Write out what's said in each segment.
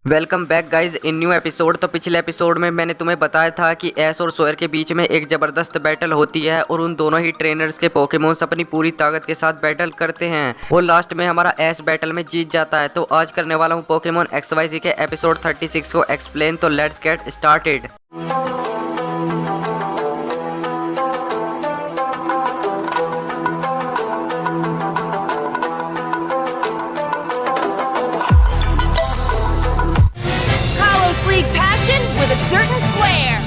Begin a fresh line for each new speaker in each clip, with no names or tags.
Welcome back guys in new episode. तो पिछले episode में मैंने तुम्हें बताया था कि एस और सोयर के बीच में एक जबरदस्त बैटल होती है और उन दोनों ही ट्रेनर्स के पोकेमोन्स अपनी पूरी ताकत के साथ बैटल करते हैं और लास्ट में हमारा एस बैटल में जीत जाता है। तो आज करने वाला हूँ पोकेमोन XYZ के एपिसोड 36 को एक्सप्लेन। तो let's get started.
With a certain flair.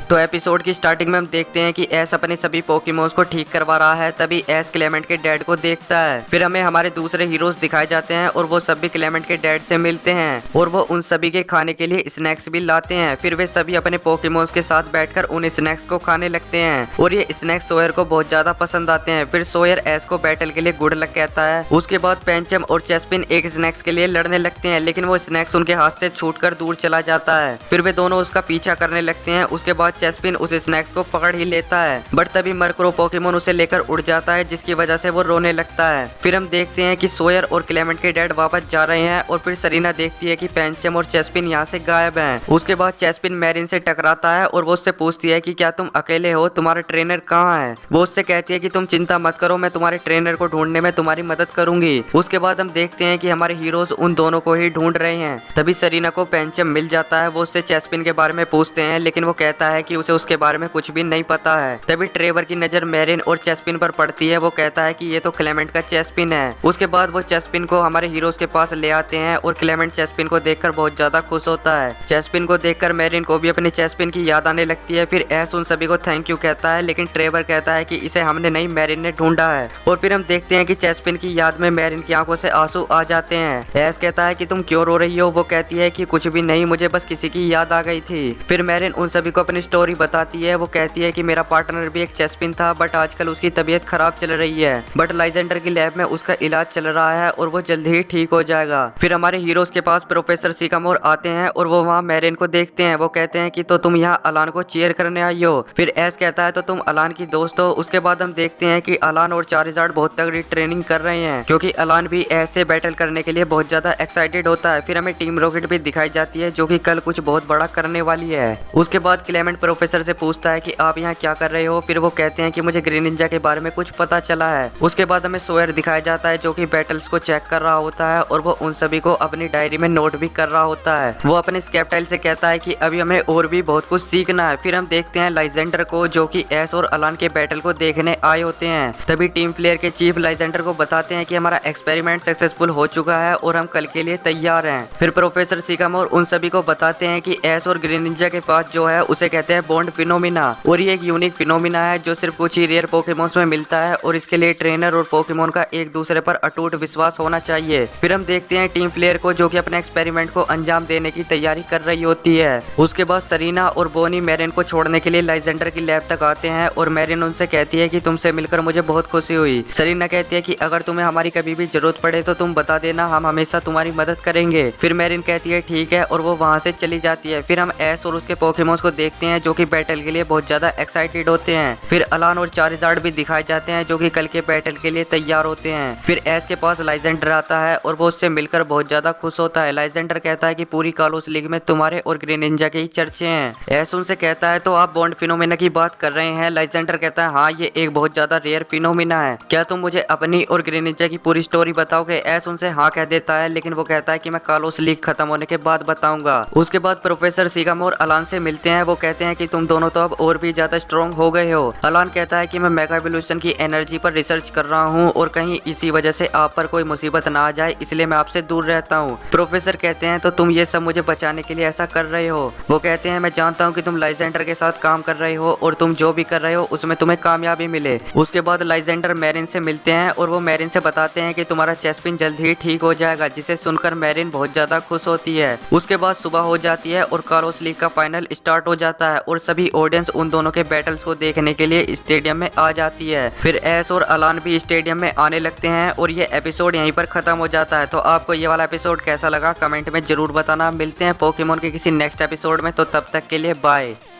तो एपिसोड की स्टार्टिंग में हम देखते हैं कि एस अपने सभी पोकेमोन्स को ठीक करवा रहा है। तभी एस क्लेमेंट के डैड को देखता है। फिर हमें हमारे दूसरे हीरोज दिखाए जाते हैं और वो सभी क्लेमेंट के डैड से मिलते हैं और वो उन सभी के खाने के लिए स्नैक्स भी लाते हैं। फिर वे सभी अपने पोकेमोन्स के साथ बैठकर उन स्नैक्स को खाने लगते हैं और ये स्नैक्स सोयर को बहुत ज्यादा पसंद आते हैं। फिर सोयर एस को बैटल के लिए गुड लक कहता है। उसके बाद पेंचम और चेस्पिन एक स्नैक्स के लिए लड़ने लगते हैं, लेकिन वो स्नैक्स उनके हाथ से छूटकर दूर चला जाता है। फिर वे दोनों उसका पीछा करने लगते हैं। उसके बाद चेस्पिन उस स्नैक्स को पकड़ ही लेता है, बट तभी मर्क्रो पोकेमोन उसे लेकर उड़ जाता है, जिसकी वजह से वो रोने लगता है। फिर हम देखते हैं कि सोयर और क्लेमेंट के डैड वापस जा रहे हैं और फिर सरीना देखती है कि पेंचम और चेस्पिन यहाँ से गायब हैं। उसके बाद चेस्पिन मैरिन से टकराता है और वो उससे पूछती है कि क्या तुम अकेले हो, तुम्हारा ट्रेनर कहाँ है। वो उससे कहती है कि तुम चिंता मत करो, मैं तुम्हारे ट्रेनर को ढूंढने में तुम्हारी मदद करूंगी। उसके बाद हम देखते हैं कि हमारे हीरोज उन दोनों को ही ढूंढ रहे हैं। तभी सरीना को पेंचम मिल जाता है। वो उससे चेस्पिन के बारे में पूछते हैं, लेकिन वो कहता है कि उसे उसके बारे में कुछ भी नहीं पता है। तभी ट्रेवर की नजर मैरिन और चेस्पिन पर पड़ती है। वो कहता है कि ये तो क्लेमेंट का चेस्पिन है। उसके बाद वो चेस्पिन को हमारे हीरोज के पास ले आते हैं और क्लेमेंट चेस्पिन को देखकर बहुत ज्यादा खुश होता है। चेस्पिन को देखकर मैरिन को भी अपने चेस्पिन की याद आने लगती है। फिर एस उन सभी को थैंक यू कहता है, लेकिन ट्रेवर कहता है कि इसे हमने नहीं, मैरिन ने ढूंढा है। और फिर हम देखते हैं कि चेस्पिन की याद में मैरिन की आंखों से आंसू आ जाते हैं। एस कहता है कि तुम क्यों रो रही हो। वो कहती है कि कुछ भी नहीं, मुझे बस किसी की याद आ गई थी। फिर मैरिन उन सभी को अपनी स्टोरी बताती है। वो कहती है कि मेरा पार्टनर भी एक चेस्पिन था, बट आजकल उसकी तबीयत खराब चल रही है, बट लाइजेंडर की लैब में उसका इलाज चल रहा है और वो जल्द ही ठीक हो जाएगा। फिर हमारे हीरोज के पास प्रोफेसर सिकामोर आते हैं और वो वहाँ मैरिन को देखते हैं। वो कहते हैं कि तो तुम यहाँ अलान को चीयर करने आई हो। फिर एस कहता है तो तुम अलान की दोस्त हो। उसके बाद हम देखते हैं कि अलान और चार्जार्ड बहुत तगड़ी ट्रेनिंग कर रहे हैं, क्योंकि अलान भी एस से बैटल करने के लिए बहुत ज्यादा एक्साइटेड होता है। फिर हमें टीम रॉकेट भी दिखाई जाती है, जो कि कल कुछ बहुत बड़ा करने वाली है। उसके बाद क्लेमेंट प्रोफेसर से पूछता है कि आप यहाँ क्या कर रहे हो। फिर वो कहते हैं कि मुझे ग्रीन निंजा के बारे में कुछ पता चला है। उसके बाद हमें सोयर दिखाया जाता है, जो कि बैटल्स को चेक कर रहा होता है और वो उन सभी को अपनी डायरी में नोट भी कर रहा होता है। वो अपने स्केप्टाइल से कहता है कि अभी हमें और भी बहुत कुछ सीखना है। फिर हम देखते हैं लाइजेंडर को, जो कि एस और अलान के बैटल को देखने आए होते हैं। तभी टीम प्लेयर के चीफ लाइजेंडर को बताते हैं कि हमारा एक्सपेरिमेंट सक्सेसफुल हो चुका है और हम कल के लिए तैयार हैं। फिर प्रोफेसर सिकामोर उन सभी को बताते हैं कि एस और ग्रीन निंजा के पास जो है उसे कहते हैं बॉन्ड फिनोमिना, और ये एक यूनिक फिनोमिना है जो सिर्फ कुछ ही रेयर पोकेमोन्स में मिलता है और इसके लिए ट्रेनर और पोकेमोन का एक दूसरे पर अटूट विश्वास होना चाहिए। फिर हम देखते हैं टीम प्लेयर को, जो कि अपने एक्सपेरिमेंट को अंजाम देने की तैयारी कर रही होती है। उसके बाद सरीना और बोनी मैरिन को छोड़ने के लिए लाइजेंडर की लैब तक आते हैं और मैरिन उनसे कहती है कि तुमसे मिलकर मुझे बहुत खुशी हुई। सरीना कहती है कि अगर तुम्हें हमारी कभी भी जरूरत पड़े तो तुम बता देना, हम हमेशा तुम्हारी मदद करेंगे। फिर मैरिन कहती है ठीक है और वो वहाँ से चली जाती है। फिर हम एस और उसके पोकेमोन्स को देखते हैं, जो कि बैटल के लिए बहुत ज्यादा एक्साइटेड होते हैं। फिर अलान और चार्जार्ड भी दिखाए जाते हैं, जो कि कल के बैटल के लिए तैयार होते हैं। फिर एस के पास लाइजेंडर आता है और वो उससे मिलकर बहुत ज्यादा खुश होता है। लाइजेंडर कहता है कि पूरी कालोस लीग में तुम्हारे और ग्रीन निंजा के ही चर्चे हैं। एस उनसे कहता है तो आप बॉन्ड फिनोमिना की बात कर रहे हैं। लाइजेंडर कहता है हाँ, ये एक बहुत ज्यादा रेयर फिनोमिना है, क्या तुम मुझे अपनी और ग्रीन निंजा की पूरी स्टोरी बताओगे। एस उनसे हाँ कह देता है, लेकिन वो कहता है कि मैं कालोस लीग खत्म होने के बाद बताऊंगा। उसके बाद प्रोफेसर सिकामोर अलान से मिलते हैं। वो कहते हैं कि तुम दोनों तो अब और भी ज्यादा स्ट्रॉन्ग हो गए हो। अलान कहता है कि मैं मेगा इवोल्यूशन की एनर्जी पर रिसर्च कर रहा हूँ और कहीं इसी वजह से आप पर कोई मुसीबत ना आ जाए, इसलिए मैं आपसे दूर रहता हूँ। प्रोफेसर कहते हैं तो तुम ये सब मुझे बचाने के लिए ऐसा कर रहे हो। वो कहते हैं मैं जानता हूँ कि तुम लाइजेंडर के साथ काम कर रहे हो और तुम जो भी कर रहे हो उसमें तुम्हें कामयाबी मिले। उसके बाद लाइजेंडर मैरिन से मिलते हैं और वो मैरिन से बताते हैं कि तुम्हारा चेस्पिन जल्द ही ठीक हो जाएगा, जिसे सुनकर मैरिन बहुत ज्यादा खुश होती है। उसके बाद सुबह हो जाती है और कालोस लीग का फाइनल स्टार्ट हो जाता है और सभी ऑडियंस उन दोनों के बैटल्स को देखने के लिए स्टेडियम में आ जाती है। फिर एस और अलान भी स्टेडियम में आने लगते हैं और ये एपिसोड यहीं पर खत्म हो जाता है। तो आपको ये वाला एपिसोड कैसा लगा कमेंट में जरूर बताना। मिलते हैं पोकेमोन के किसी नेक्स्ट एपिसोड में, तो तब तक के लिए बाय।